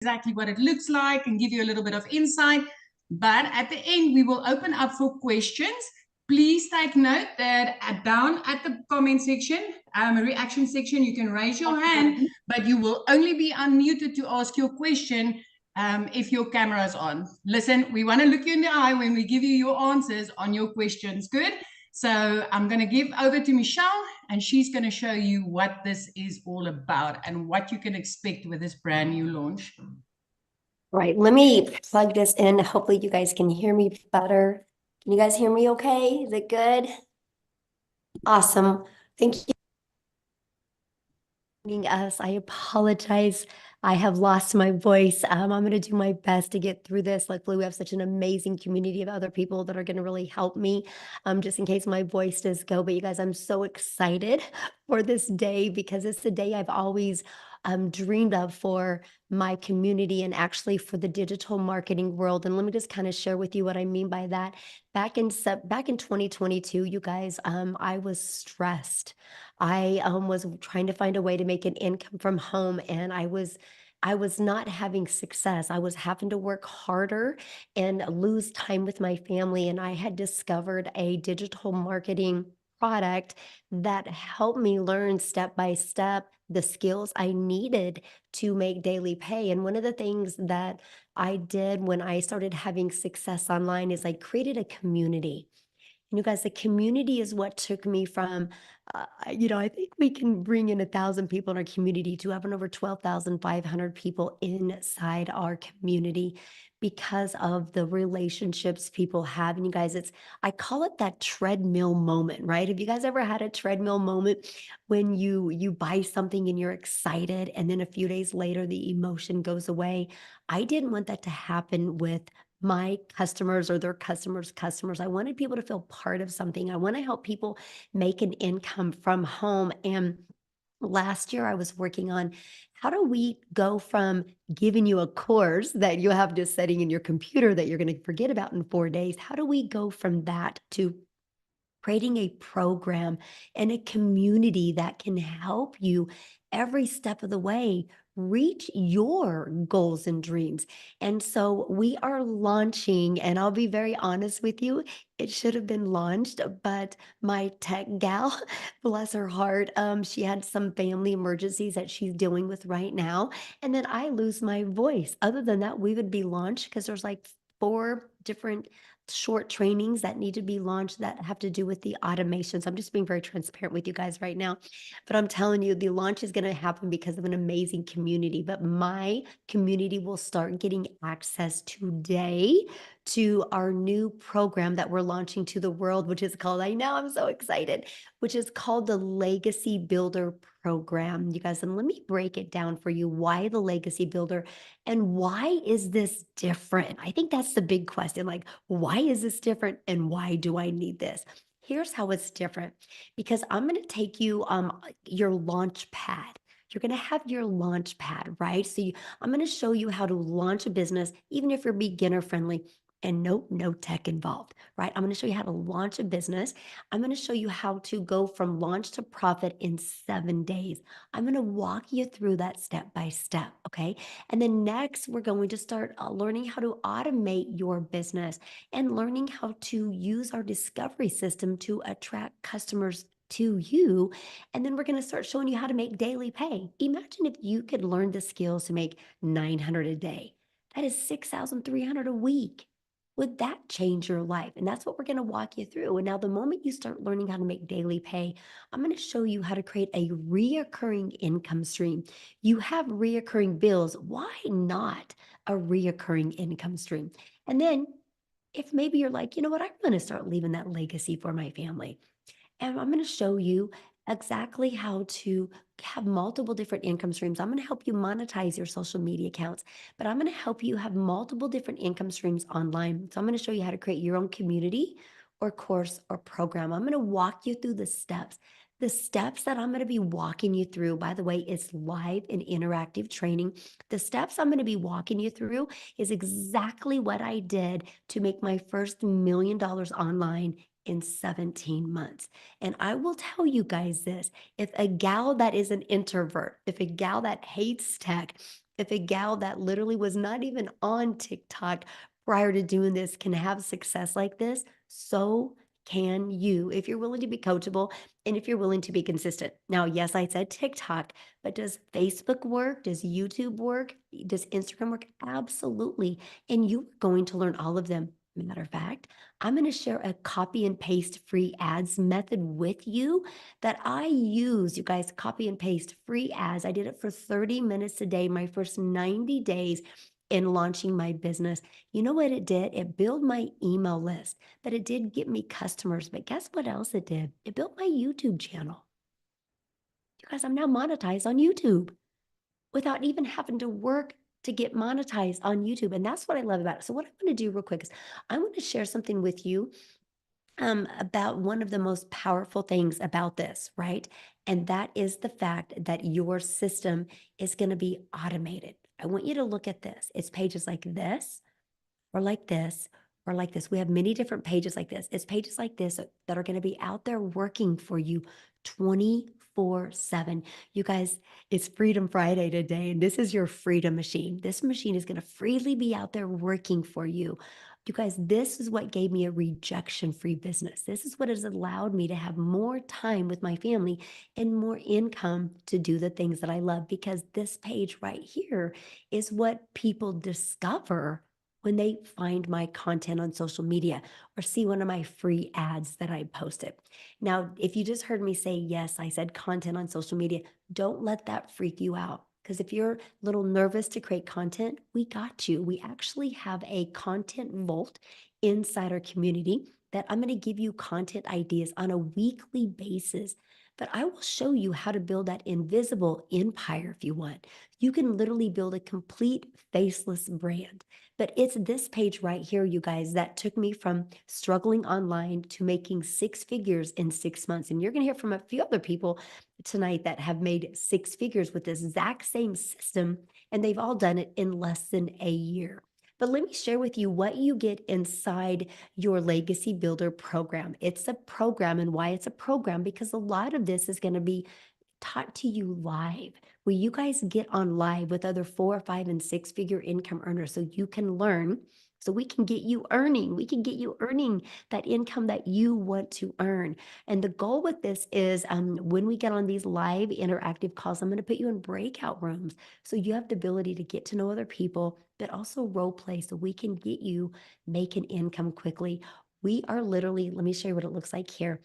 exactly what it looks like and give you a little bit of insight. But at the end, we will open up for questions. Please take note that down at the comment section, reaction section, you can raise your hand, but you will only be unmuted to ask your question if your camera is on. Listen, we want to look you in the eye when we give you your answers on your questions. Good? So I'm going to give over to Michelle, and she's going to show you what this is all about and what you can expect with this brand new launch. Right, let me plug this in. Hopefully you guys can hear me better. Can you guys hear me okay? Is it good? Awesome. Thank you for joining us. I apologize. I have lost my voice. I'm going to do my best to get through this. Luckily, we have such an amazing community of other people that are going to really help me, just in case my voice does go. But you guys, I'm so excited for this day because it's the day I've always dreamed of for my community and actually for the digital marketing world. And let me just kind of share with you what I mean by that. Back in 2022, you guys, I was stressed. I was trying to find a way to make an income from home, and I was not having success. I was having to work harder and lose time with my family. And I had discovered a digital marketing product that helped me learn step by step the skills I needed to make daily pay. And one of the things that I did when I started having success online is I created a community. And you guys, the community is what took me from, I think we can bring in 1,000 people in our community to having over 12,500 people inside our community because of the relationships people have. And you guys, I call it that treadmill moment, right? Have you guys ever had a treadmill moment when you buy something and you're excited and then a few days later the emotion goes away? I didn't want that to happen with my customers or their customers. I wanted people to feel part of something. I want to help people make an income from home. And last year I was working on how do we go from giving you a course that you have just setting in your computer that you're going to forget about in 4 days? How do we go from that to creating a program and a community that can help you every step of the way reach your goals and dreams? And so we are launching, and I'll be very honest with you, it should have been launched, but my tech gal, bless her heart, she had some family emergencies that she's dealing with right now. And then I lose my voice. Other than that, we would be launched because there's like 4 different short trainings that need to be launched that have to do with the automations. I'm just being very transparent with you guys right now. But I'm telling you, the launch is going to happen because of an amazing community. But my community will start getting access today to our new program that we're launching to the world, which is called, I know I'm so excited, which is called the Legacy Builder Program. You guys, and let me break it down for you. Why the Legacy Builder? And why is this different? I think that's the big question. Like, why is this different? And why do I need this? Here's how it's different, because I'm going to take you your launch pad. You're going to have your launch pad, right? So I'm going to show you how to launch a business, even if you're beginner friendly and no tech involved, right? I'm going to show you how to launch a business. I'm going to show you how to go from launch to profit in 7 days. I'm going to walk you through that step by step, okay? And then next, we're going to start learning how to automate your business and learning how to use our discovery system to attract customers to you. And then we're going to start showing you how to make daily pay. Imagine if you could learn the skills to make 900 a day. That is 6,300 a week. Would that change your life? And that's what we're going to walk you through. And now the moment you start learning how to make daily pay, I'm going to show you how to create a reoccurring income stream. You have reoccurring bills. Why not a reoccurring income stream? And then if maybe you're like, you know what, I'm going to start leaving that legacy for my family. And I'm going to show you exactly how to have multiple different income streams. I'm going to help you monetize your social media accounts, but I'm going to help you have multiple different income streams online. So I'm going to show you how to create your own community or course or program. I'm going to walk you through the steps. The steps that I'm going to be walking you through, by the way, is live and interactive training. The steps I'm going to be walking you through is exactly what I did to make my first $1 million online in 17 months. And I will tell you guys this, if a gal that is an introvert, if a gal that hates tech, if a gal that literally was not even on TikTok prior to doing this can have success like this, so can you if you're willing to be coachable and if you're willing to be consistent. Now, yes, I said TikTok, but does Facebook work? Does YouTube work? Does Instagram work? Absolutely. And you're going to learn all of them. Matter of fact, I'm going to share a copy and paste free ads method with you that I use. You guys, copy and paste free ads. I did it for 30 minutes a day, my first 90 days in launching my business. You know what it did? It built my email list, but it did get me customers. But guess what else it did? It built my YouTube channel. You guys, I'm now monetized on YouTube without even having to work to get monetized on YouTube. And that's what I love about it. So, what I'm going to do real quick is I want to share something with you about one of the most powerful things about this, right? And that is the fact that your system is going to be automated. I want you to look at this. It's pages like this, or like this, or like this. We have many different pages like this. It's pages like this that are going to be out there working for you 24/7. You guys, it's Freedom Friday today, and this is your freedom machine. This machine is going to freely be out there working for you. You guys, this is what gave me a rejection free business. This is what has allowed me to have more time with my family and more income to do the things that I love, because this page right here is what people discover when they find my content on social media or see one of my free ads that I posted. Now, if you just heard me say, yes, I said content on social media, don't let that freak you out. Because if you're a little nervous to create content, we got you. We actually have a content vault inside our community that I'm going to give you content ideas on a weekly basis. But I will show you how to build that invisible empire if you want. You can literally build a complete faceless brand. But it's this page right here, you guys, that took me from struggling online to making six figures in 6 months. And you're going to hear from a few other people tonight that have made six figures with this exact same system, and they've all done it in less than a year. But let me share with you what you get inside your Legacy Builder program. It's a program, and why it's a program, because a lot of this is going to be taught to you live, where you guys get on live with other 4, 5, and 6 figure income earners so you can learn, so we can get you earning. We can get you earning that income that you want to earn. And the goal with this is when we get on these live interactive calls, I'm going to put you in breakout rooms so you have the ability to get to know other people, but also role play so we can get you making income quickly. We are literally, let me show you what it looks like here.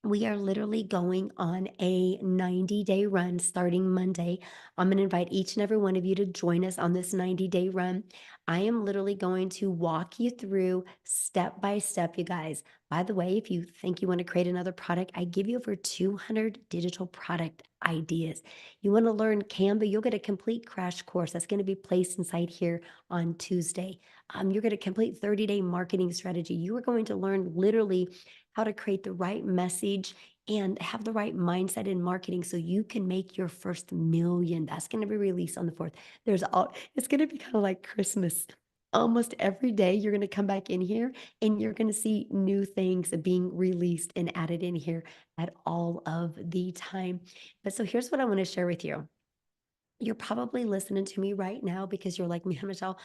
We are literally going on a 90-day run starting Monday. I'm going to invite each and every one of you to join us on this 90-day run. I am literally going to walk you through step by step, you guys. By the way, if you think you want to create another product, I give you over 200 digital product ideas. You want to learn Canva, you'll get a complete crash course that's going to be placed inside here on Tuesday. You're going to complete 30-day marketing strategy. You are going to learn literally how to create the right message and have the right mindset in marketing so you can make your first million. That's going to be released on the 4th. It's going to be kind of like Christmas. Almost every day you're going to come back in here and you're going to see new things being released and added in here at all of the time. But so here's what I want to share with you. You're probably listening to me right now because you're like, man, Michelle,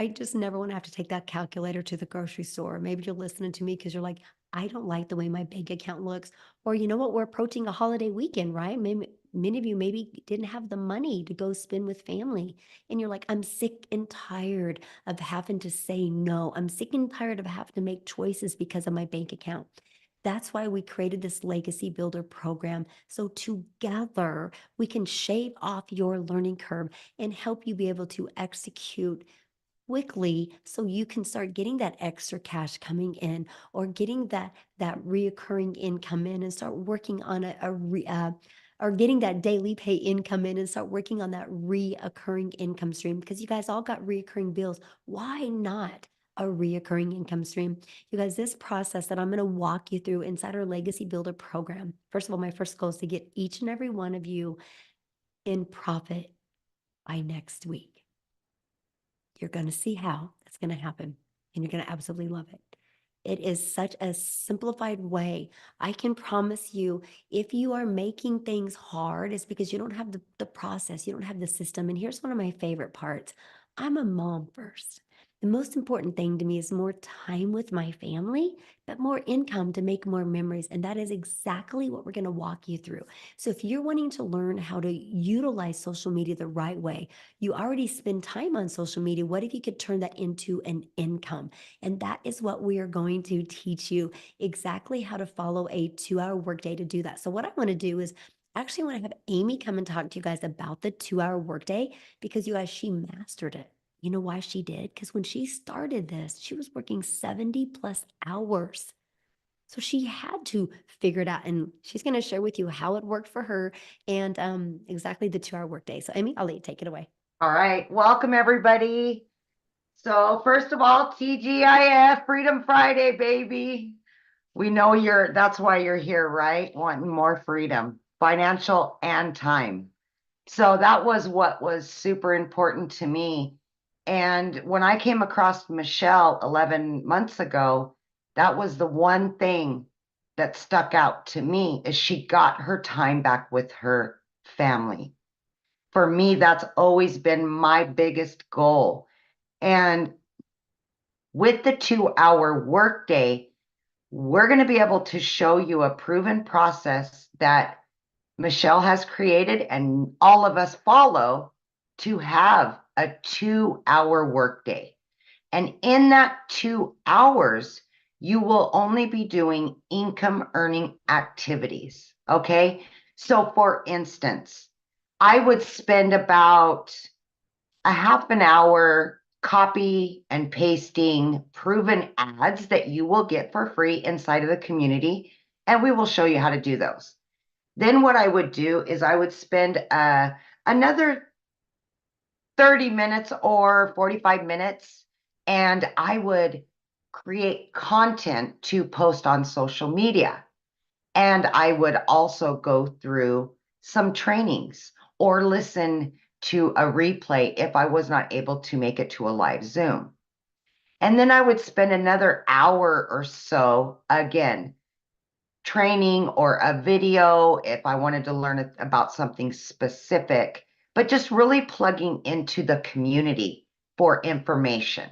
I just never want to have to take that calculator to the grocery store. Maybe you're listening to me because you're like, I don't like the way my bank account looks. Or you know what? We're approaching a holiday weekend, right? Maybe, many of you maybe didn't have the money to go spend with family. And you're like, I'm sick and tired of having to say no. I'm sick and tired of having to make choices because of my bank account. That's why we created this Legacy Builder program. So together we can shave off your learning curve and help you be able to execute quickly so you can start getting that extra cash coming in, or getting that reoccurring income in, and start working on or getting that daily pay income in and start working on that reoccurring income stream, because you guys all got reoccurring bills. Why not a reoccurring income stream? You guys, this process that I'm going to walk you through inside our Legacy Builder program, first of all, my first goal is to get each and every one of you in profit by next week. You're going to see how that's going to happen, and you're going to absolutely love it. It is such a simplified way. I can promise you, if you are making things hard, it's because you don't have the process, you don't have the system. And here's one of my favorite parts. I'm a mom first. The most important thing to me is more time with my family, but more income to make more memories. And that is exactly what we're going to walk you through. So if you're wanting to learn how to utilize social media the right way, you already spend time on social media. What if you could turn that into an income? And that is what we are going to teach you, exactly how to follow a 2-hour workday to do that. So what I want to do is actually want to have Amy come and talk to you guys about the 2-hour workday, because you guys, she mastered it. You know why she did? Because when she started this, she was working 70 plus hours. So she had to figure it out. And she's going to share with you how it worked for her and exactly the 2-hour workday. So Amy, I'll let you take it away. All right. Welcome, everybody. So first of all, TGIF, Freedom Friday, baby. We know that's why you're here, right? Wanting more freedom, financial and time. So that was what was super important to me. And when I came across Michelle 11 months ago, that was the one thing that stuck out to me, is she got her time back with her family. For me, that's always been my biggest goal. And with the 2-hour workday, we're going to be able to show you a proven process that Michelle has created and all of us follow to have a 2-hour workday. And in that 2 hours, you will only be doing income earning activities. Okay. So for instance, I would spend about a half an hour copy and pasting proven ads that you will get for free inside of the community. And we will show you how to do those. Then what I would do is I would spend another 30 minutes or 45 minutes, and I would create content to post on social media. And I would also go through some trainings or listen to a replay if I was not able to make it to a live Zoom. And then I would spend another hour or so, again, training or a video if I wanted to learn about something specific, but just really plugging into the community for information.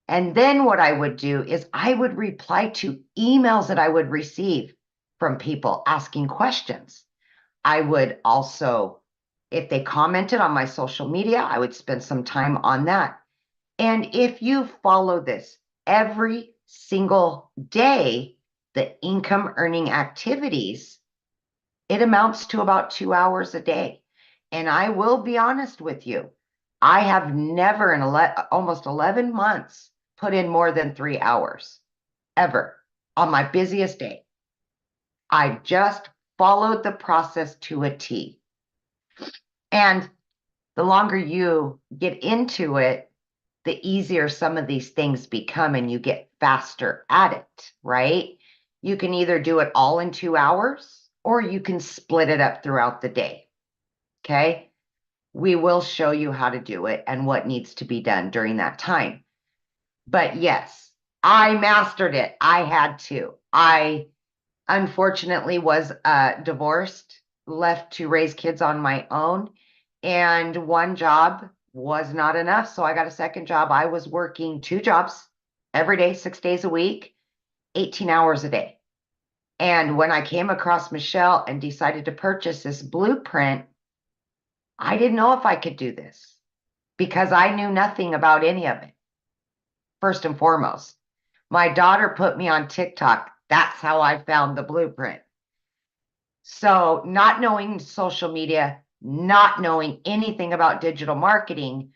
And then what I would do is I would reply to emails that I would receive from people asking questions. I would also, if they commented on my social media, I would spend some time on that. And if you follow this every single day, the income earning activities, it amounts to about 2 hours a day. And I will be honest with you, I have never in almost 11 months put in more than 3 hours ever on my busiest day. I just followed the process to a T. And the longer you get into it, the easier some of these things become and you get faster at it, right? You can either do it all in 2 hours or you can split it up throughout the day. Okay. We will show you how to do it and what needs to be done during that time. But yes, I mastered it. I had to. I unfortunately was divorced, left to raise kids on my own, and one job was not enough. So I got a second job. I was working 2 jobs every day, 6 days a week, 18 hours a day. And when I came across Michelle and decided to purchase this blueprint, I didn't know if I could do this because I knew nothing about any of it. First and foremost, my daughter put me on TikTok. That's how I found the blueprint. So not knowing social media, not knowing anything about digital marketing,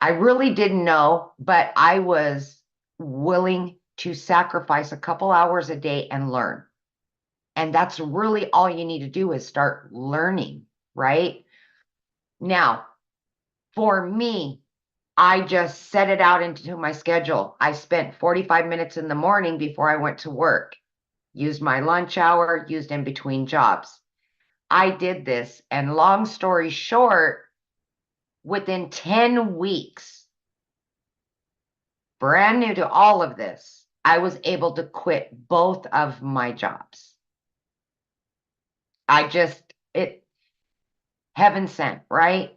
I really didn't know, but I was willing to sacrifice a couple hours a day and learn. And that's really all you need to do is start learning, right? Now, for me, I just set it out into my schedule. I spent 45 minutes in the morning before I went to work, used my lunch hour, used in between jobs. I did this, and long story short, within 10 weeks, brand new to all of this, I was able to quit both of my jobs. Heaven sent, right?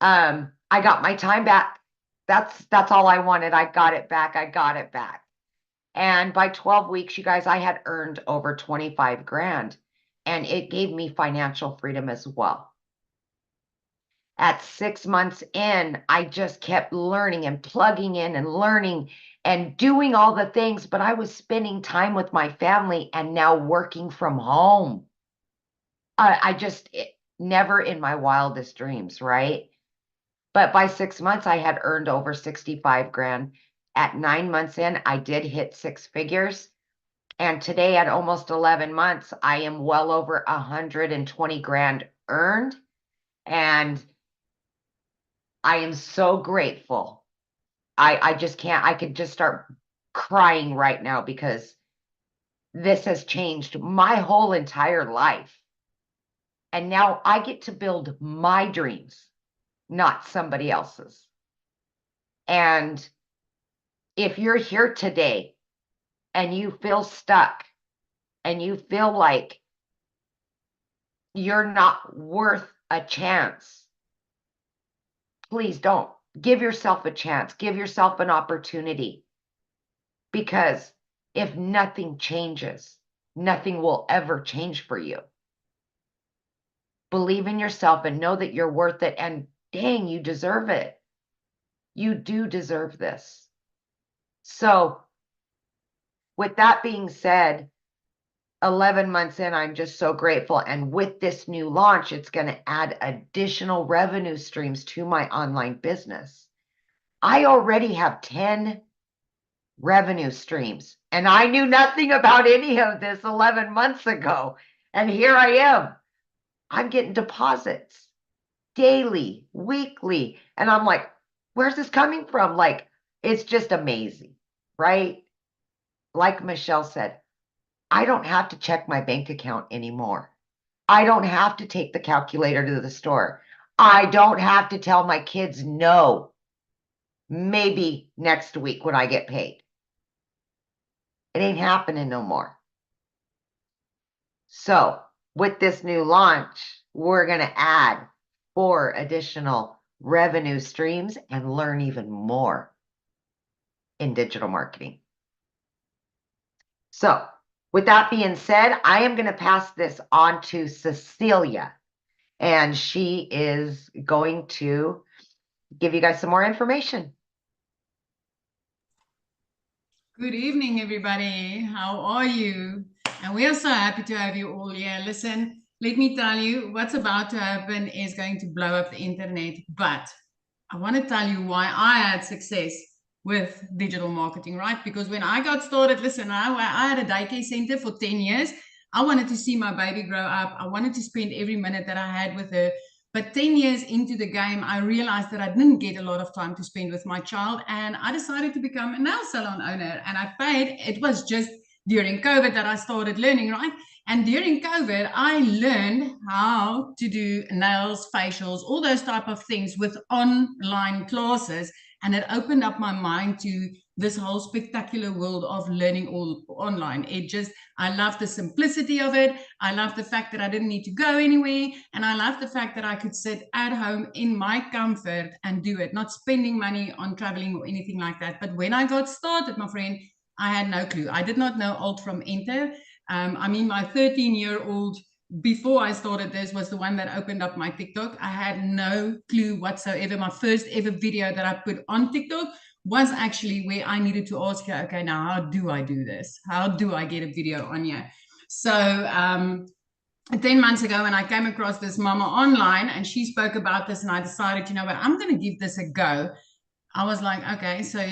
I got my time back. That's all I wanted. I got it back. And by 12 weeks, you guys, I had earned over 25 grand, and it gave me financial freedom as well. At 6 months in, I just kept learning and plugging in and learning and doing all the things, but I was spending time with my family and now working from home. Never in my wildest dreams, right? But by 6 months, I had earned over 65 grand. At 9 months in, I did hit 6 figures. And today at almost 11 months, I am well over 120 grand earned. And I am so grateful. I just can't, I could just start crying right now because this has changed my whole entire life. And now I get to build my dreams, not somebody else's. And if you're here today and you feel stuck and you feel like you're not worth a chance, please don't. Give yourself a chance. Give yourself an opportunity. Because if nothing changes, nothing will ever change for you. Believe in yourself and know that you're worth it. And dang, you deserve it. You do deserve this. So with that being said, 11 months in, I'm just so grateful. And with this new launch, it's going to add additional revenue streams to my online business. I already have 10 revenue streams, and I knew nothing about any of this 11 months ago. And here I am. I'm getting deposits daily, weekly. And I'm like, where's this coming from? Like, it's just amazing, right? Like Michelle said, I don't have to check my bank account anymore. I don't have to take the calculator to the store. I don't have to tell my kids no. Maybe next week when I get paid. It ain't happening no more. So with this new launch, we're going to add 4 additional revenue streams and learn even more in digital marketing. So with that being said, I am going to pass this on to Cecilia, and she is going to give you guys some more information. Good evening, everybody. How are you? And we are so happy to have you all here. Listen, let me tell you, what's about to happen is going to blow up the internet. But I want to tell you why I had success with digital marketing, right? Because when I got started, listen, I had a daycare center for 10 years. I wanted to see my baby grow up. I wanted to spend every minute that I had with her. But 10 years into the game, I realized that I didn't get a lot of time to spend with my child. And I decided to become a nail salon owner. And I paid, it was just during COVID that I started learning, right? And during COVID, I learned how to do nails, facials, all those type of things with online classes. And it opened up my mind to this whole spectacular world of learning all online. I love the simplicity of it. I love the fact that I didn't need to go anywhere. And I love the fact that I could sit at home in my comfort and do it, not spending money on traveling or anything like that. But when I got started, my friend, I had no clue. I did not know Alt from Enter. My 13-year-old, before I started this, was the one that opened up my TikTok. I had no clue whatsoever. My first ever video that I put on TikTok was actually where I needed to ask her, okay, now how do I do this? How do I get a video on here? So 10 months ago, when I came across this mama online and she spoke about this, and I decided, you know what, I'm going to give this a go. I was like, okay, so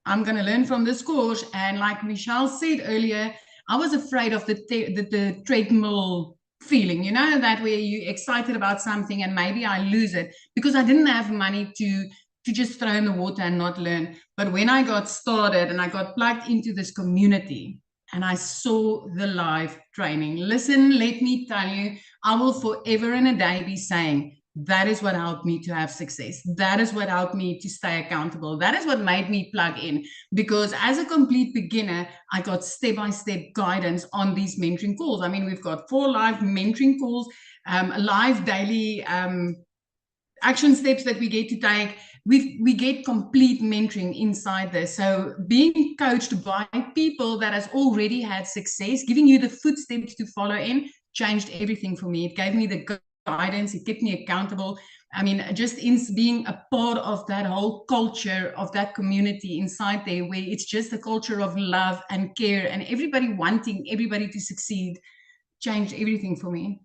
I'm going to learn from this course. And like Michelle said earlier, I was afraid of the treadmill feeling, you know, that where you're excited about something and maybe I lose it because I didn't have money to just throw in the water and not learn. But when I got started and I got plugged into this community and I saw the live training, listen, let me tell you, I will forever and a day be saying, That is what helped me to have success. That is what helped me to stay accountable. That is what made me plug in, because as a complete beginner, I got step-by-step guidance on these mentoring calls. I mean, we've got 4 live mentoring calls, live daily action steps that we get to take. We get complete mentoring inside this. So being coached by people that has already had success, giving you the footsteps to follow in, changed everything for me. It gave me the guidance, it kept me accountable. I mean, just in being a part of that whole culture of that community inside there, where it's just a culture of love and care and everybody wanting everybody to succeed, changed everything for me.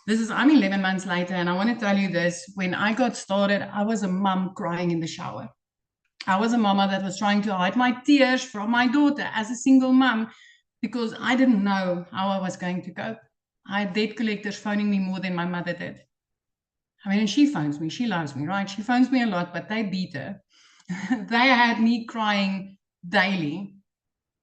I'm 11 months later, and I want to tell you this. When I got started, I was a mom crying in the shower. I was a mama that was trying to hide my tears from my daughter as a single mom, because I didn't know how I was going to cope. I had debt collectors phoning me more than my mother did. I mean, and she phones me. She loves me, right? She phones me a lot, but they beat her. They had me crying daily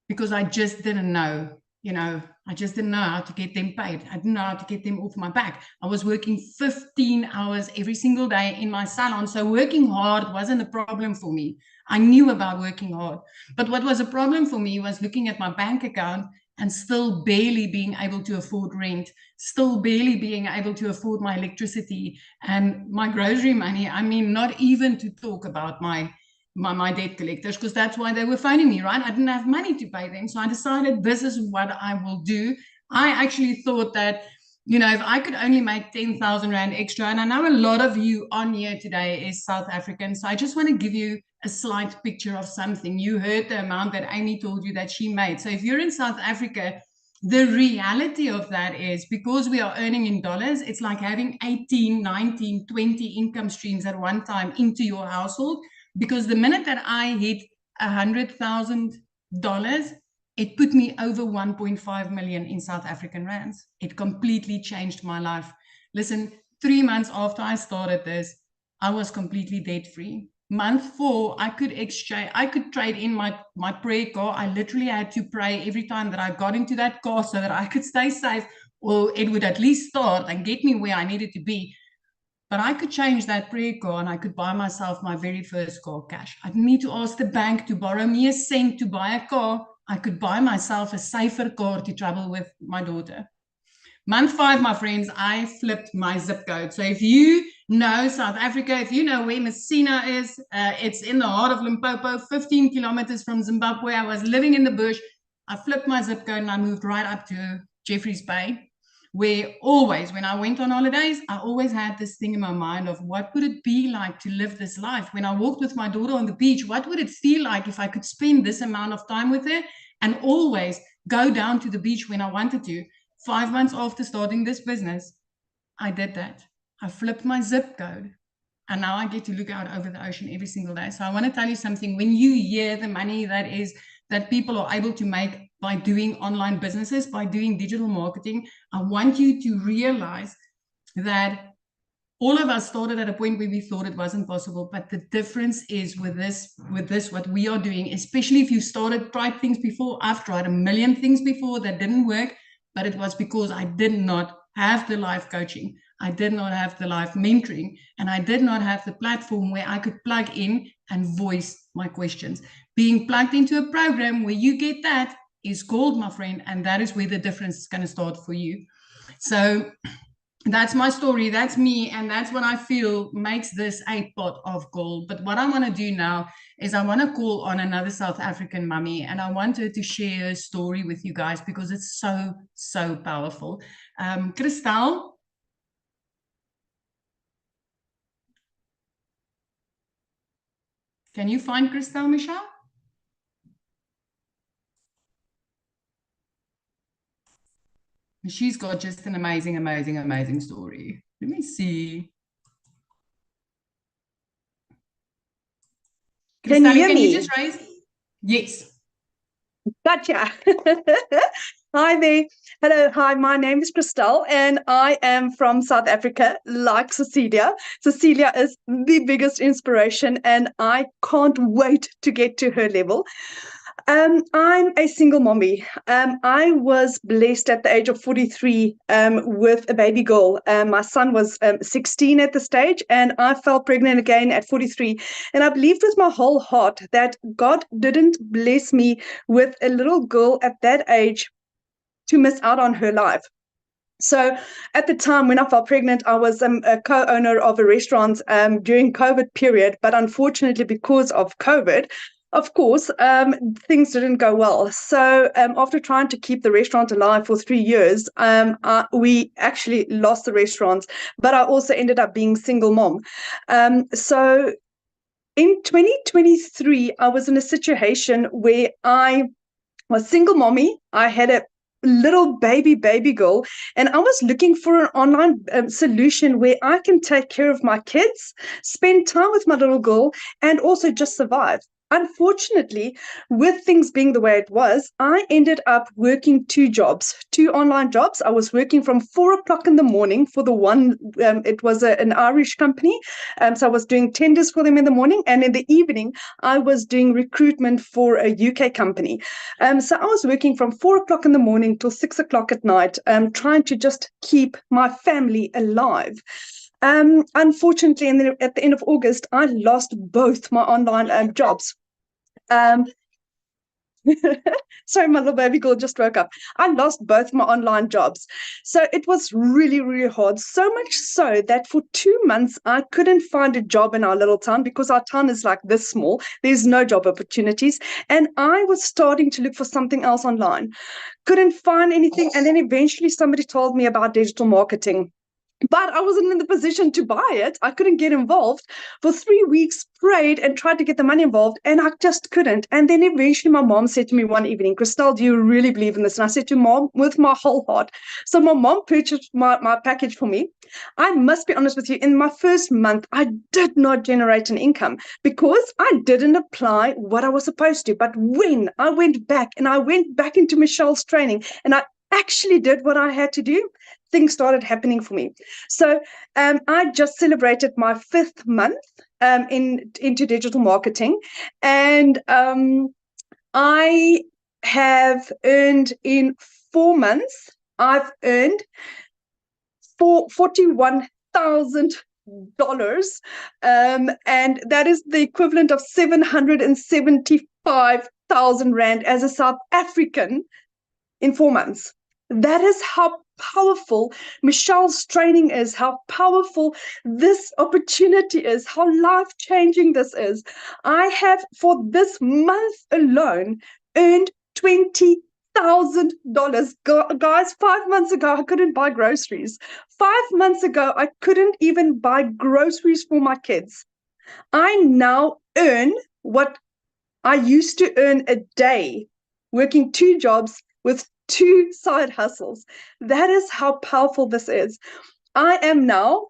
because I just didn't know. I just didn't know how to get them paid. I didn't know how to get them off my back. I was working 15 hours every single day in my salon. So working hard wasn't a problem for me. I knew about working hard. But what was a problem for me was looking at my bank account and still barely being able to afford rent, still barely being able to afford my electricity and my grocery money. I mean, not even to talk about my debt collectors, because that's why they were phoning me, right? I didn't have money to pay them. So I decided this is what I will do. I actually thought that, if I could only make 10,000 Rand extra, and I know a lot of you on here today is South African. So I just want to give you a slight picture of something. You heard the amount that Amy told you that she made. So if you're in South Africa, the reality of that is, because we are earning in dollars, it's like having 18, 19, 20 income streams at one time into your household. Because the minute that I hit $100,000, it put me over 1.5 million in South African rands. It completely changed my life. Listen, 3 months after I started this, I was completely debt free. Month 4, I could trade in my prayer car. I literally had to pray every time that I got into that car so that I could stay safe, or it would at least start and get me where I needed to be. But I could change that prayer car and I could buy myself my very first car cash. I didn't need to ask the bank to borrow me a cent to buy a car. I could buy myself a safer car to travel with my daughter. Month 5, my friends, I flipped my zip code. So if you know South Africa, if you know where Messina is, it's in the heart of Limpopo, 15 kilometers from Zimbabwe. I was living in the bush. I flipped my zip code and I moved right up to Jeffreys Bay, where always, when I went on holidays, I always had this thing in my mind of what would it be like to live this life? When I walked with my daughter on the beach, what would it feel like if I could spend this amount of time with her and always go down to the beach when I wanted to? 5 months after starting this business, I did that. I flipped my zip code. And now I get to look out over the ocean every single day. So I want to tell you something. When you hear the money that people are able to make by doing online businesses, by doing digital marketing, I want you to realize that all of us started at a point where we thought it wasn't possible. But the difference is with this, what we are doing, especially if you tried things before. I've tried a million things before that didn't work, but it was because I did not have the life coaching. I did not have the life mentoring, and I did not have the platform where I could plug in and voice my questions. Being plugged into a program where you get that is gold, my friend, and that is where the difference is going to start for you. So that's my story, that's me, and that's what I feel makes this a pot of gold. But what I want to do now is I want to call on another South African mummy, and I want her to share her story with you guys because it's so, so powerful. Christel. Can you find Christel, Michelle? She's got just an amazing, amazing, amazing story. Let me see. Can you hear me? Can you just raise? Yes. Gotcha. Hi there. Hello. Hi, my name is Christel and I am from South Africa, like Cecilia. Cecilia is the biggest inspiration and I can't wait to get to her level. I'm a single mommy. I was blessed at the age of 43 with a baby girl. My son was 16 at the stage, and I fell pregnant again at 43. And I believed with my whole heart that God didn't bless me with a little girl at that age to miss out on her life. So at the time when I fell pregnant, I was a co-owner of a restaurant during COVID period. But unfortunately, because of COVID, of course, things didn't go well. So after trying to keep the restaurant alive for 3 years, we actually lost the restaurant. But I also ended up being single mom. So in 2023, I was in a situation where I was single mommy. I had a little baby girl, and I was looking for an online solution where I can take care of my kids, spend time with my little girl, and also just survive. Unfortunately, with things being the way it was, I ended up working 2 jobs, 2 online jobs. I was working from 4 o'clock in the morning for the one, it was an Irish company. So I was doing tenders for them in the morning, and in the evening, I was doing recruitment for a UK company. So I was working from 4 o'clock in the morning till 6 o'clock at night, trying to just keep my family alive. Unfortunately, at the end of August, I lost both my online jobs. Sorry, my little baby girl just woke up. I lost both my online jobs. So it was really, really hard. So much so that for 2 months, I couldn't find a job in our little town because our town is like this small. There's no job opportunities. And I was starting to look for something else online. Couldn't find anything. And then eventually somebody told me about digital marketing. But I wasn't in the position to buy it. I couldn't get involved. For 3 weeks, prayed and tried to get the money involved, and I just couldn't. And then eventually my mom said to me one evening, Christelle, do you really believe in this? And I said to Mom, with my whole heart. So my mom purchased my package for me. I must be honest with you, in my first month, I did not generate an income because I didn't apply what I was supposed to. But when I went back into Michelle's training, and I actually did what I had to do, things started happening for me. So I just celebrated my 5th month into digital marketing, and I have earned in 4 months, I've earned $41,000, and that is the equivalent of 775,000 Rand as a South African in 4 months. That is how powerful Michelle's training is, how powerful this opportunity is, how life-changing this is. I have, for this month alone, earned $20,000. Guys, 5 months ago, I couldn't buy groceries. 5 months ago, I couldn't even buy groceries for my kids. I now earn what I used to earn a day, working 2 jobs with 2 side hustles. That is how powerful this is. I am now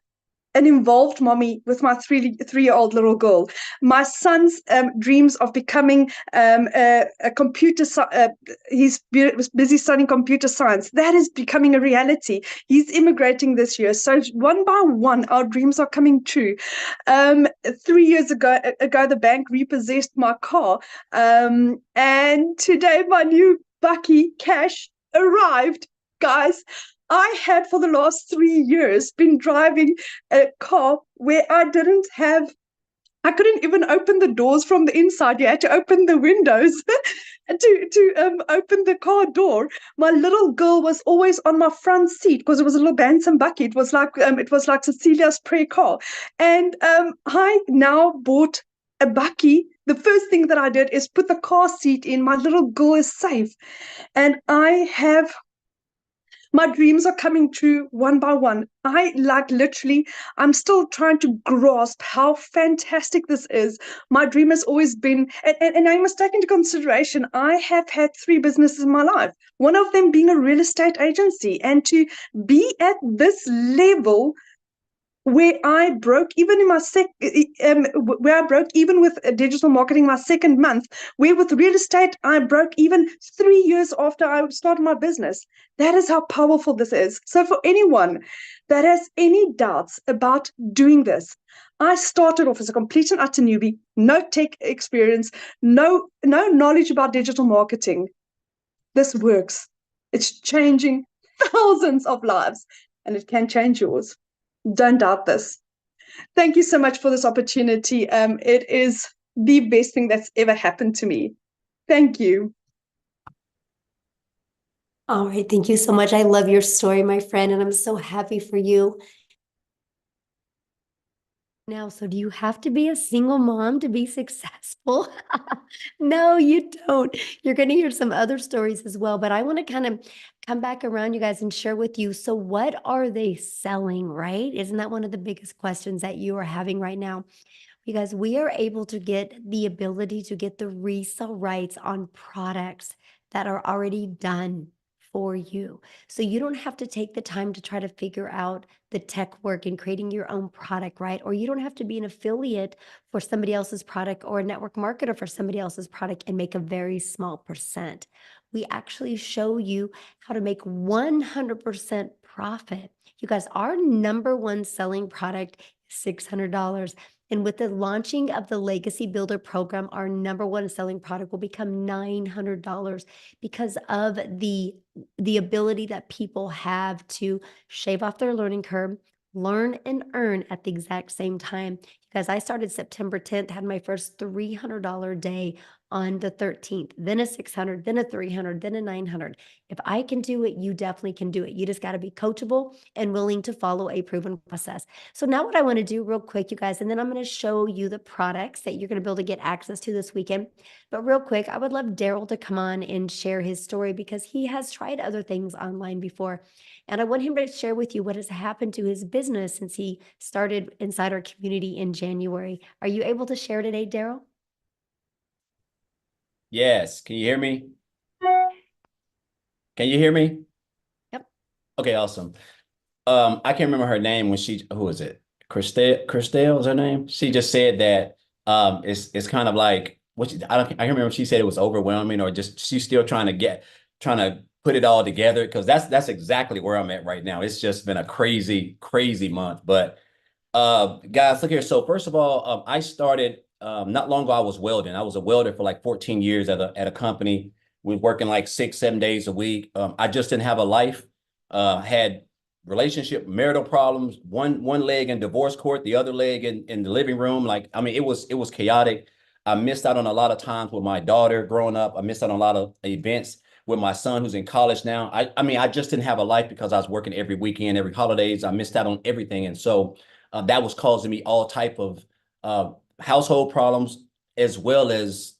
an involved mommy with my 3-year-old little girl. My son's dreams of becoming a computer, he's busy studying computer science. That is becoming a reality. He's immigrating this year. So one by one, our dreams are coming true. 3 years ago, the bank repossessed my car. And today, my new Bucky cash arrived. Guys, I had for the last 3 years been driving a car where I couldn't even open the doors from the inside. You had to open the windows to open the car door. My little girl was always on my front seat because it was a little Bantam Bucky. It was like Cecilia's prayer car. And I now bought a Bucky. The first thing that I did is put the car seat in. My little girl is safe. And my dreams are coming true one by one. I'm still trying to grasp how fantastic this is. My dream has always been, and I must take into consideration, I have had 3 businesses in my life, one of them being a real estate agency. And to be at this level where I broke even in my where I broke even with digital marketing my second month, where with real estate I broke even 3 years after I started my business. That is how powerful this is. So for anyone that has any doubts about doing this, I started off as a complete and utter newbie, no tech experience, no knowledge about digital marketing. This works. It's changing thousands of lives, and it can change yours. Don't doubt this. Thank you so much for this opportunity. It is the best thing that's ever happened to me. Thank you. All right. Thank you so much. I love your story, my friend, and I'm so happy for you. Now, so do you have to be a single mom to be successful? No, you don't. You're going to hear some other stories as well, but I want to kind of come back around, you guys, and share with you. So what are they selling, right? Isn't that one of the biggest questions that you are having right now? Because we are able to get the ability to get the resale rights on products that are already done for you. So you don't have to take the time to try to figure out the tech work and creating your own product, right? Or you don't have to be an affiliate for somebody else's product or a network marketer for somebody else's product and make a very small percent. We actually show you how to make 100% profit. You guys, our number one selling product is $600. And with the launching of the Legacy Builder program, our number one selling product will become $900 because of the ability that people have to shave off their learning curve, learn and earn at the exact same time. Because I started September 10th, had my first $300 day on the 13th, then a 600, then a 300, then a 900. If I can do it, you definitely can do it. You just got to be coachable and willing to follow a proven process. So now what I want to do real quick, you guys, and then I'm going to show you the products that you're going to be able to get access to this weekend. But real quick, I would love Daryl to come on and share his story because he has tried other things online before. And I want him to share with you what has happened to his business since he started inside our community in January. Are you able to share today, Daryl? Yes. Can you hear me? Can you hear me? Yep. Okay, awesome. I can't remember her name when who is it? Christelle is her name. She just said that it's kind of like I can't remember if she said it was overwhelming or just she's still trying to put it all together because that's exactly where I'm at right now. It's just been a crazy month. But guys, look here. So first of all, I started not long ago. I was welding. I was a welder for like 14 years at a company. We were working like 6-7 days a week. I just didn't have a life. Had relationship, marital problems. One leg in divorce court, the other leg in the living room. Like I mean, it was chaotic. I missed out on a lot of times with my daughter growing up. I missed out on a lot of events with my son who's in college now. I mean, I just didn't have a life because I was working every weekend, every holidays. I missed out on everything, and so. That was causing me all type of household problems as well as,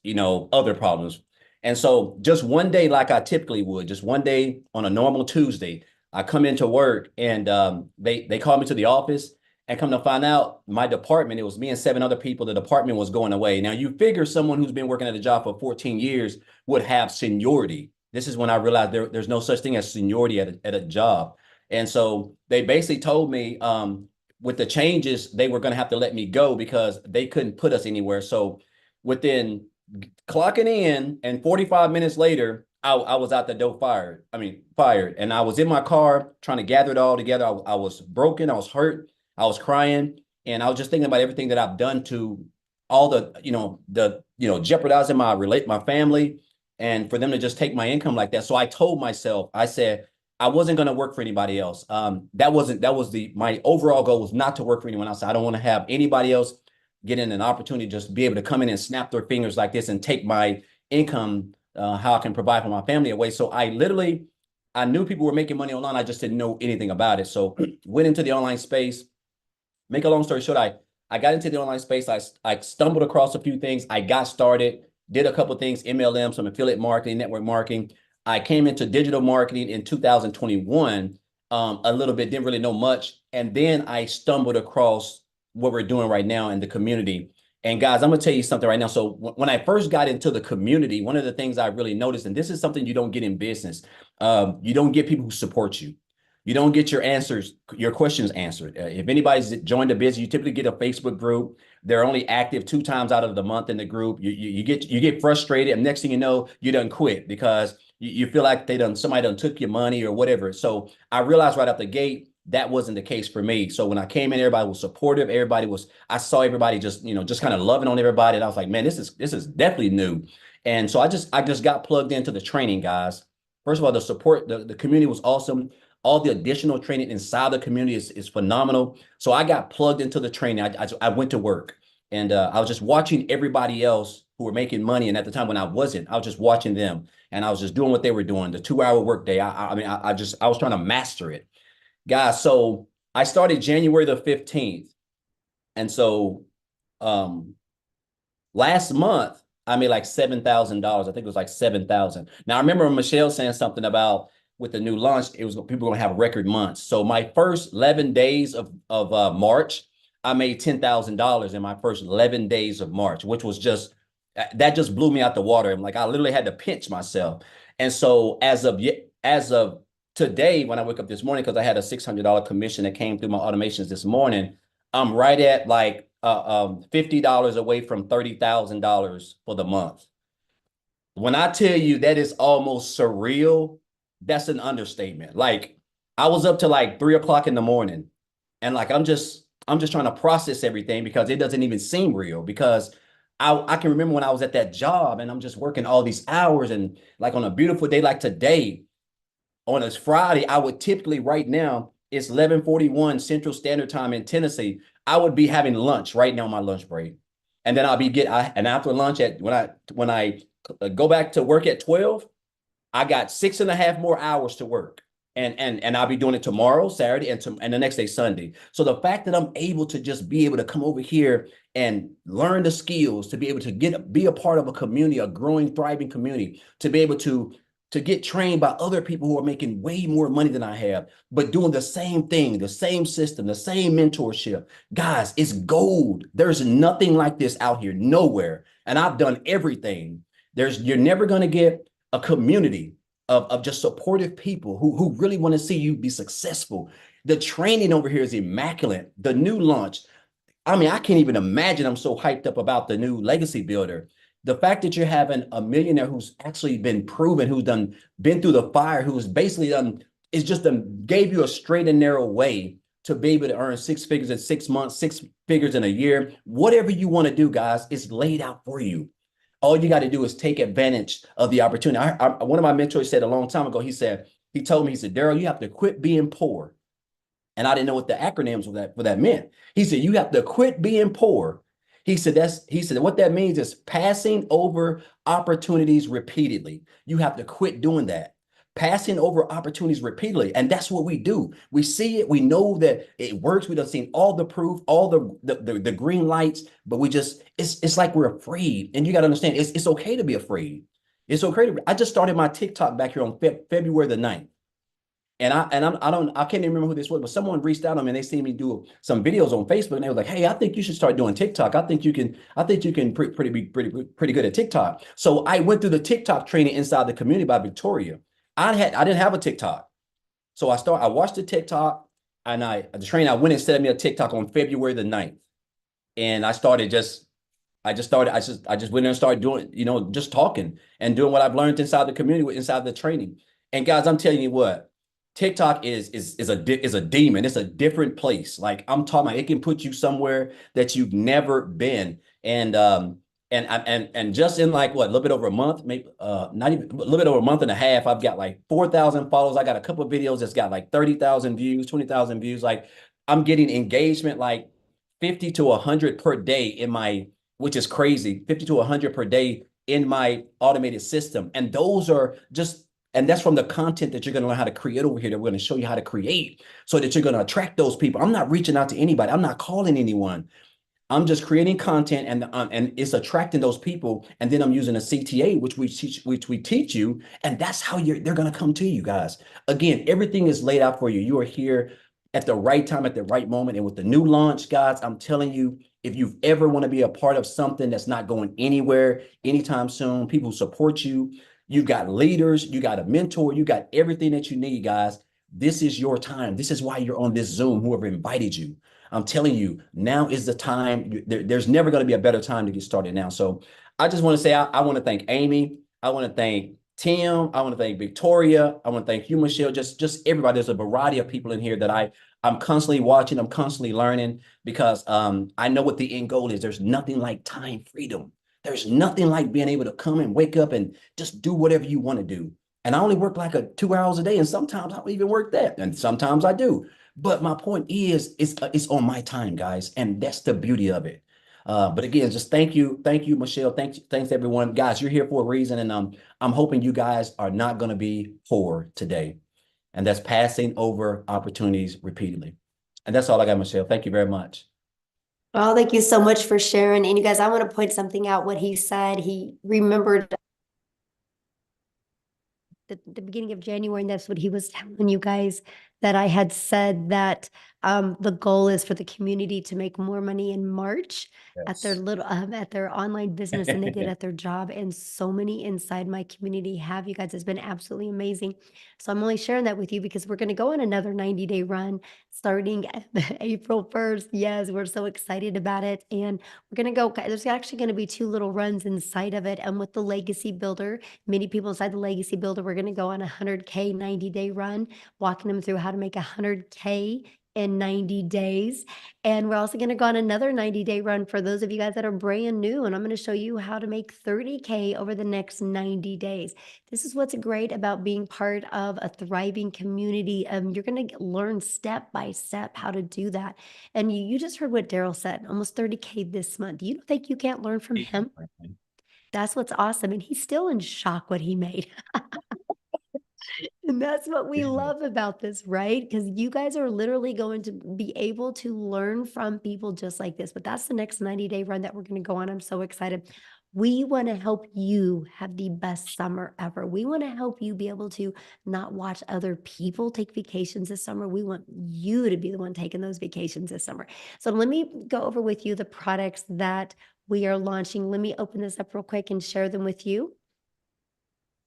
other problems. And so just one day, like I typically would, just one day on a normal Tuesday, I come into work and they called me to the office and come to find out my department, it was me and 7 other people, the department was going away. Now you figure someone who's been working at a job for 14 years would have seniority. This is when I realized there's no such thing as seniority at a job. And so they basically told me, with the changes, they were going to have to let me go because they couldn't put us anywhere. So within clocking in and 45 minutes later, I was out the door fired. And I was in my car trying to gather it all together. I was broken. I was hurt. I was crying. And I was just thinking about everything that I've done to all jeopardizing my family and for them to just take my income like that. So I told myself, I said, I wasn't going to work for anybody else. My overall goal was not to work for anyone else. I don't want to have anybody else getting an opportunity to just be able to come in and snap their fingers like this and take my income, how I can provide for my family away. So I knew people were making money online. I just didn't know anything about it. So went into the online space. Make a long story short, I got into the online space. I stumbled across a few things. I got started, did a couple of things, MLM, some affiliate marketing, network marketing. I came into digital marketing in 2021, a little bit, didn't really know much. And then I stumbled across what we're doing right now in the community. And guys, I'm going to tell you something right now. So when I first got into the community, one of the things I really noticed, and this is something you don't get in business, you don't get people who support you. you don't get your answers, your questions answered. If anybody's joined a business, you typically get a Facebook group. They're only active 2 times out of the month in the group. You get frustrated, and next thing you know, you done quit because you feel like somebody done took your money or whatever. So I realized right out the gate that wasn't the case for me. So when I came in, everybody was supportive. I saw everybody just kind of loving on everybody, and I was like, man, this is definitely new. And so I just got plugged into the training, guys. First of all, the support, the community was awesome. All the additional training inside the community is phenomenal. So I got plugged into the training. I went to work, and I was just watching everybody else who were making money. And at the time when I wasn't, I was just watching them, and I was just doing what they were doing, the 2-hour workday. I was trying to master it, guys. So I started January the 15th. And so last month, I made like $7,000. I think it was like 7,000. Now I remember Michelle saying something about with the new launch, people were going to have record months. So my first 11 days of March, I made $10,000 in my first 11 days of March, which was that just blew me out the water. I'm like, I literally had to pinch myself. And so as of today, when I wake up this morning, because I had a $600 commission that came through my automations this morning, I'm right at like $50 away from $30,000 for the month. When I tell you that is almost surreal, that's an understatement. Like, I was up to like 3 o'clock in the morning, and like I'm just trying to process everything because it doesn't even seem real. Because I can remember when I was at that job and I'm just working all these hours, and like on a beautiful day like today, on a Friday, I would typically, right now, it's 11:41 Central Standard Time in Tennessee. I would be having lunch right now on my lunch break. And then and after lunch when I go back to work at 12, I got 6.5 more hours to work. And I'll be doing it tomorrow, Saturday, and the next day, Sunday. So the fact that I'm able to just be able to come over here and learn the skills, to be able to be a part of a community, a growing, thriving community, to be able to get trained by other people who are making way more money than I have, but doing the same thing, the same system, the same mentorship. Guys, it's gold. There's nothing like this out here, nowhere. And I've done everything. You're never going to get a community of just supportive people who really want to see you be successful. The training over here is immaculate. The new launch, I mean, I can't even imagine. I'm so hyped up about the new legacy builder. The fact that you're having a millionaire who's actually been proven, who's been through the fire, who's basically gave you a straight and narrow way to be able to earn 6 figures in 6 months, 6 figures in a year. Whatever you want to do, guys, it's laid out for you. All you got to do is take advantage of the opportunity. One of my mentors said a long time ago, he told me, Daryl, you have to quit being poor. And I didn't know what the acronyms for that meant. He said, you have to quit being poor. He said, what that means is passing over opportunities repeatedly. You have to quit doing that. Passing over opportunities repeatedly. And that's what we do. We see it. We know that it works. We done seen all the proof, all the green lights, but it's like we're afraid. And you got to understand, it's okay to be afraid. It's okay I just started my TikTok back here on February the 9th. And I can't even remember who this was, but someone reached out to me and they seen me do some videos on Facebook, and they were like, "Hey, I think you should start doing TikTok. I think you can be pretty good at TikTok." So I went through the TikTok training inside the community by Victoria. I didn't have a TikTok, so I watched the TikTok, and the trainer, I went and set me a TikTok on February the 9th, and I just went in and started doing, just talking and doing what I've learned inside the community, inside the training. And guys, I'm telling you what. TikTok is a demon. It's a different place. Like I'm talking about, it can put you somewhere that you've never been. And just in like a little bit over a month, maybe not even a little bit over a month and a half, I've got like 4,000 followers. I got a couple of videos that's got like 30,000 views, 20,000 views. Like I'm getting engagement like 50 to 100 per day which is crazy, 50 to 100 per day in my automated system. And that's from the content that you're going to learn how to create over here, that we're going to show you how to create, so that you're going to attract those people. I'm not reaching out to anybody. I'm not calling anyone. I'm just creating content, and it's attracting those people. And then I'm using a CTA, which we teach you, and that's how they're going to come to you, guys. Again, everything is laid out for you. You are here at the right time, at the right moment. And with the new launch, guys, I'm telling you, if you ever want to be a part of something that's not going anywhere anytime soon, people support you. You got leaders, you got a mentor, you got everything that you need, guys. This is your time. This is why you're on this Zoom, whoever invited you. I'm telling you, now is the time. There's never going to be a better time to get started now. So I just want to say, I want to thank Amy. I want to thank Tim. I want to thank Victoria. I want to thank you, Michelle. Just everybody. There's a variety of people in here that I'm constantly watching. I'm constantly learning because I know what the end goal is. There's nothing like time freedom. There's nothing like being able to come and wake up and just do whatever you want to do. And I only work like 2 hours a day, and sometimes I don't even work that, and sometimes I do. But my point is, it's on my time, guys, and that's the beauty of it. But again, just thank you, Michelle. Thanks everyone, guys. You're here for a reason, and I'm hoping you guys are not going to be poor today, and that's passing over opportunities repeatedly. And that's all I got, Michelle. Thank you very much. Well, thank you so much for sharing. And you guys, I want to point something out. What he said, he remembered the beginning of January, and that's what he was telling you guys, that I had said that the goal is for the community to make more money in March at their little at their online business than they did at their job. And so many inside my community have. You guys, it's been absolutely amazing. So I'm only sharing that with you because we're going to go on another 90-day run starting April 1st. Yes, we're so excited about it. And we're going to go, there's actually going to be 2 little runs inside of it. And with the Legacy Builder, many people inside the Legacy Builder, we're going to go on a 100K 90-day run, walking them through how to make 100K in 90 days. And we're also going to go on another 90-day run for those of you guys that are brand new. And I'm going to show you how to make 30K over the next 90 days. This is what's great about being part of a thriving community. You're going to learn step by step how to do that. And you just heard what Daryl said, almost 30K this month. You don't think you can't learn from him? That's what's awesome. And he's still in shock what he made. And that's what we love about this, right? Because you guys are literally going to be able to learn from people just like this. But that's the next 90-day run that we're going to go on. I'm so excited. We want to help you have the best summer ever. We want to help you be able to not watch other people take vacations this summer. We want you to be the one taking those vacations this summer. So let me go over with you the products that we are launching. Let me open this up real quick and share them with you.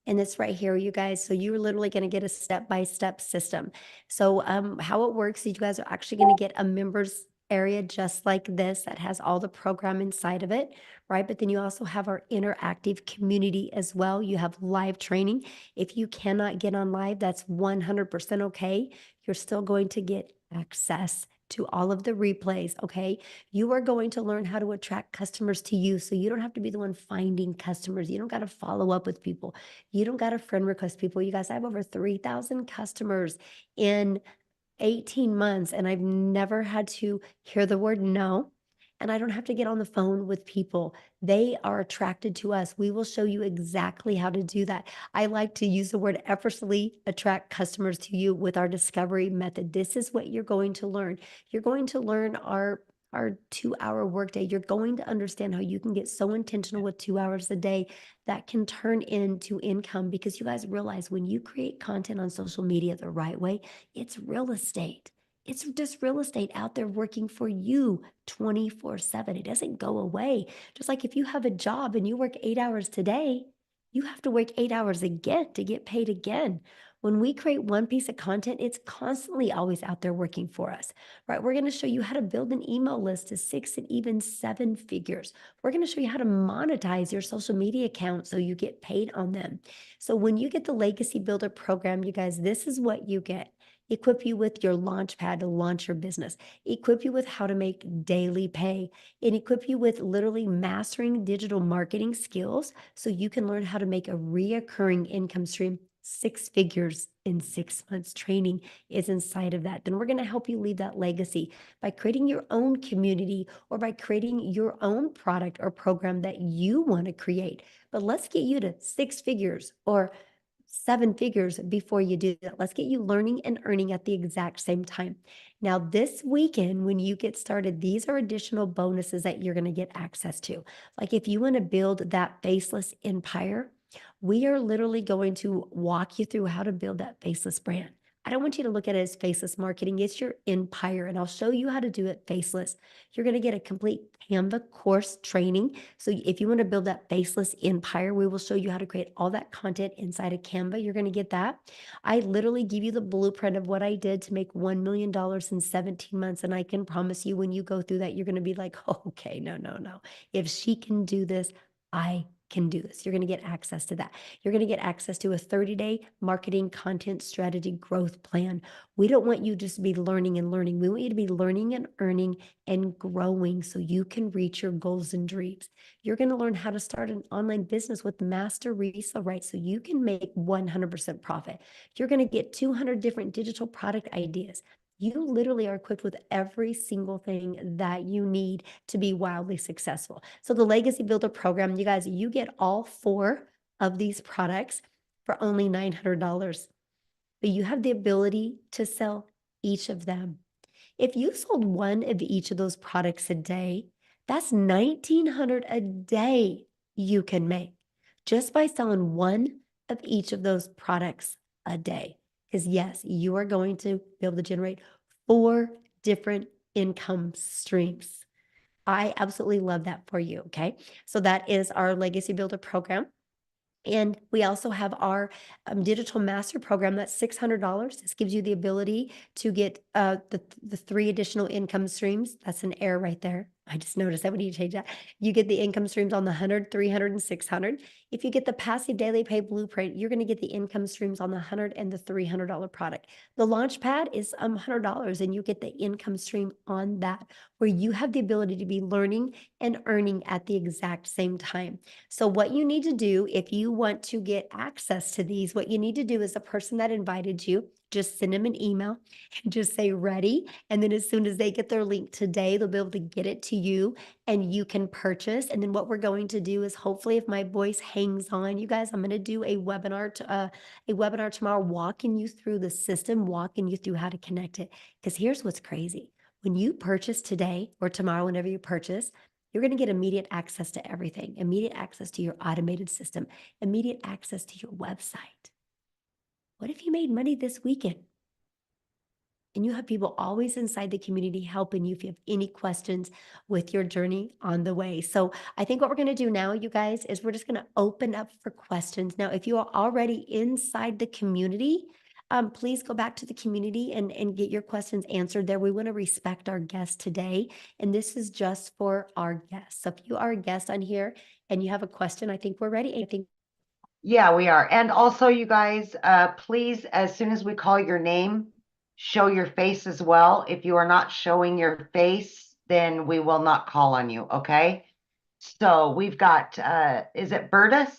And it's right here, you guys. So you're literally going to get a step-by-step system. So how it works is you guys are actually going to get a members area just like this that has all the program inside of it, right? But then you also have our interactive community as well. You have live training. If you cannot get on live, that's 100% okay. You're still going to get access to all of the replays, okay? You are going to learn how to attract customers to you, so you don't have to be the one finding customers. You don't got to follow up with people. You don't got to friend request people. You guys, I have over 3,000 customers in 18 months, and I've never had to hear the word no. And I don't have to get on the phone with people. They are attracted to us. We will show you exactly how to do that. I like to use the word effortlessly attract customers to you with our discovery method. This is what you're going to learn. You're going to learn our 2-hour workday. You're going to understand how you can get so intentional with 2 hours a day that can turn into income, because you guys realize when you create content on social media the right way, it's real estate. It's just real estate out there working for you 24/7. It doesn't go away. Just like if you have a job and you work 8 hours today, you have to work 8 hours again to get paid again. When we create one piece of content, it's constantly always out there working for us, right? We're going to show you how to build an email list to 6 and even 7 figures. We're going to show you how to monetize your social media account so you get paid on them. So when you get the Legacy Builder program, you guys, this is what you get. Equip you with your launch pad to launch your business. Equip you with how to make daily pay. And equip you with literally mastering digital marketing skills so you can learn how to make a reoccurring income stream. 6 figures in 6 months. Training is inside of that. Then we're going to help you leave that legacy by creating your own community or by creating your own product or program that you want to create. But let's get you to 6 figures or 7 figures before you do that. Let's get you learning and earning at the exact same time. Now, this weekend, when you get started, these are additional bonuses that you're going to get access to. Like if you want to build that faceless empire, we are literally going to walk you through how to build that faceless brand. I don't want you to look at it as faceless marketing. It's your empire, and I'll show you how to do it faceless. You're going to get a complete Canva course training. So if you want to build that faceless empire, we will show you how to create all that content inside of Canva. You're going to get that. I literally give you the blueprint of what I did to make $1 million in 17 months. And I can promise you, when you go through that, you're going to be like, oh, okay, no. If she can do this, I can do this. You're going to get access to that. You're going to get access to a 30-day marketing content strategy growth plan. We don't want you just to be learning and learning. We want you to be learning and earning and growing so you can reach your goals and dreams. You're going to learn how to start an online business with master resale rights so you can make 100% profit. You're going to get 200 different digital product ideas. You literally are equipped with every single thing that you need to be wildly successful. So the Legacy Builder program, you guys, you get all 4 of these products for only $900, but you have the ability to sell each of them. If you sold one of each of those products a day, that's $1,900 a day you can make just by selling one of each of those products a day. Because yes, you are going to be able to generate 4 different income streams. I absolutely love that for you. Okay. So that is our Legacy Builder program. And we also have our digital master program that's $600. This gives you the ability to get the 3 additional income streams. That's an error right there. I just noticed that we need to change that. You get the income streams on the 100, 300, and 600. If you get the passive daily pay blueprint, you're going to get the income streams on the $100 and the $300 product. The launch pad is $100, and you get the income stream on that, where you have the ability to be learning and earning at the exact same time. So what you need to do if you want to get access to these, what you need to do is the person that invited you, just send them an email and just say ready. And then as soon as they get their link today, they'll be able to get it to you and you can purchase. And then what we're going to do is, hopefully, if my voice hangs on, you guys, I'm going to do a webinar tomorrow, walking you through the system, walking you through how to connect it. Because here's what's crazy. When you purchase today or tomorrow, whenever you purchase, you're going to get immediate access to everything, immediate access to your automated system, immediate access to your website. What if you made money this weekend? And you have people always inside the community helping you if you have any questions with your journey on the way. So I think what we're going to do now, you guys, is we're just going to open up for questions. Now, if you are already inside the community, please go back to the community and get your questions answered there. We want to respect our guests today. And this is just for our guests. So if you are a guest on here and you have a question, I think we're ready. Yeah, we are. And also, you guys, please, as soon as we call your name, show your face as well. If you are not showing your face, then we will not call on you. Okay. So we've got, is it Bertus?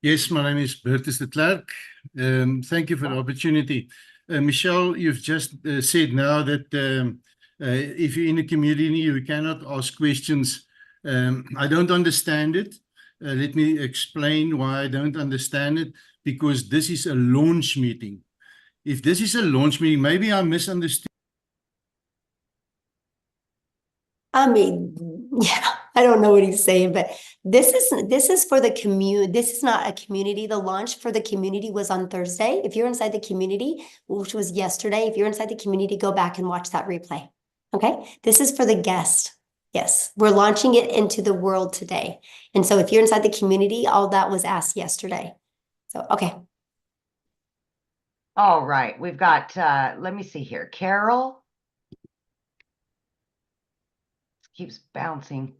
Yes, my name is Bertus de Klerk. Thank you for the opportunity. Michelle, you've just said now that if you're in the community, you cannot ask questions. I don't understand it. Let me explain why I don't understand it. Because this is a launch meeting. If this is a launch meeting, maybe I misunderstood. I mean, yeah, I don't know what he's saying, but this is for the community. This is not a community. The launch for the community was on Thursday. If you're inside the community, which was yesterday, if you're inside the community, go back and watch that replay. Okay. This is for the guest. Yes. We're launching it into the world today. And so if you're inside the community, all that was asked yesterday. So, okay. All right. We've got, let me see here. Carol. Keeps bouncing.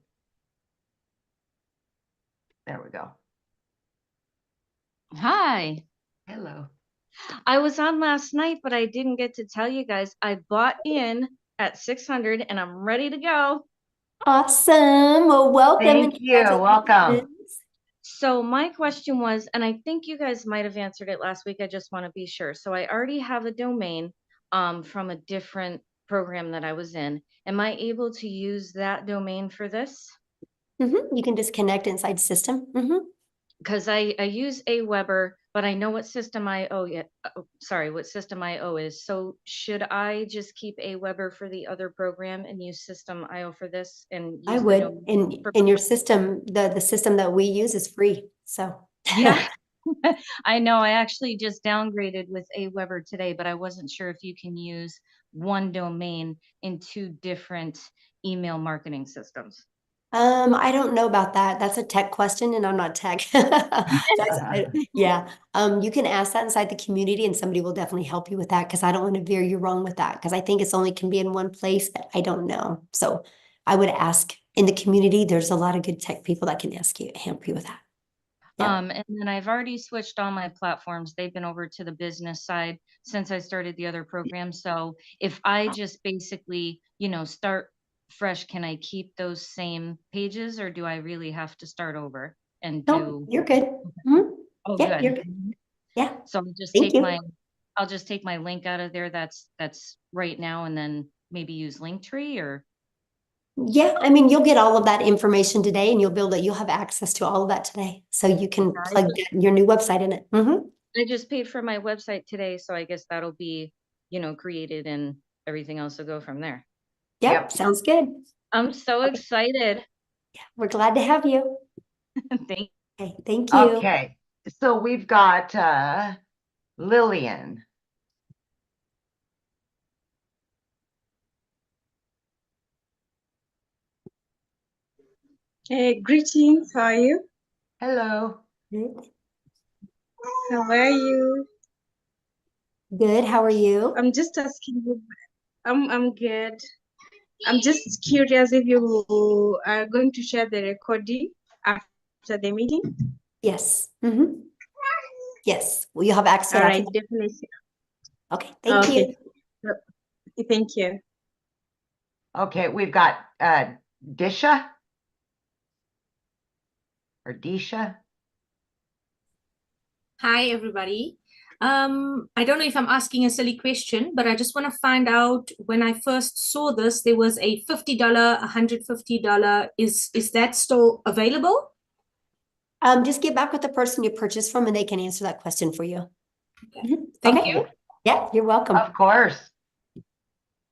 There we go. Hi. Hello. I was on last night, but I didn't get to tell you guys. I bought in at 600 and I'm ready to go. Awesome. Well, welcome. Thank you. Welcome. So my question was, and I think you guys might have answered it last week. I just want to be sure. So I already have a domain from a different program that I was in. Am I able to use that domain for this? You can just connect inside system. Because I use Aweber, but I know what system IO what system IO is. So should I just keep Aweber for the other program and use system IO for this? And use I would. In your system, the system that we use is free. So Yeah. I know. I actually just downgraded with Aweber today, but I wasn't sure if you can use one domain in 2 different email marketing systems. I don't know about that. That's a tech question, and I'm not tech. Yeah. You can ask that inside the community, and somebody will definitely help you with that, because I don't want to veer you wrong with that, because I think it's only can be in one place, but I don't know. So I would ask in the community. There's a lot of good tech people that can help you with that. Yeah. And then I've already switched all my platforms. They've been over to the business side since I started the other program. So if I just basically, start fresh, can I keep those same pages, or do I really have to start over and No, do? you're good. Mhm. Oh, Yeah, you're good. good. Yeah. So I'll just Thank take you. I'll just take my link out of there. That's right now, and then maybe use Linktree or. Yeah, I mean, you'll get all of that information today, and you'll have access to all of that today. So you can Yeah, plug your new website in it. I just paid for my website today, so I guess that'll be, created, and everything else will go from there. Yep, sounds good. I'm so excited. Yeah, we're glad to have you. Thank Okay, thank you. Okay, so we've got Lillian. Hey, greetings. How are you? Hello. Good. How are you? Good. How are you? I'm just asking you. I'm good. I'm just curious if you are going to share the recording after the meeting. Yes. Yes. Will you have access to All it right, after? definitely. Okay. Thank you. Thank you. Okay, we've got Disha or Disha. Hi, everybody. I don't know if I'm asking a silly question, but I just want to find out, when I first saw this, there was a $50, $150. Is that still available? Just get back with the person you purchased from, and they can answer that question for you. Okay. Thank Okay. you. Yeah, you're welcome. Of course.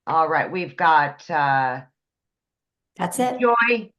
All right, we've got That's it. Joy.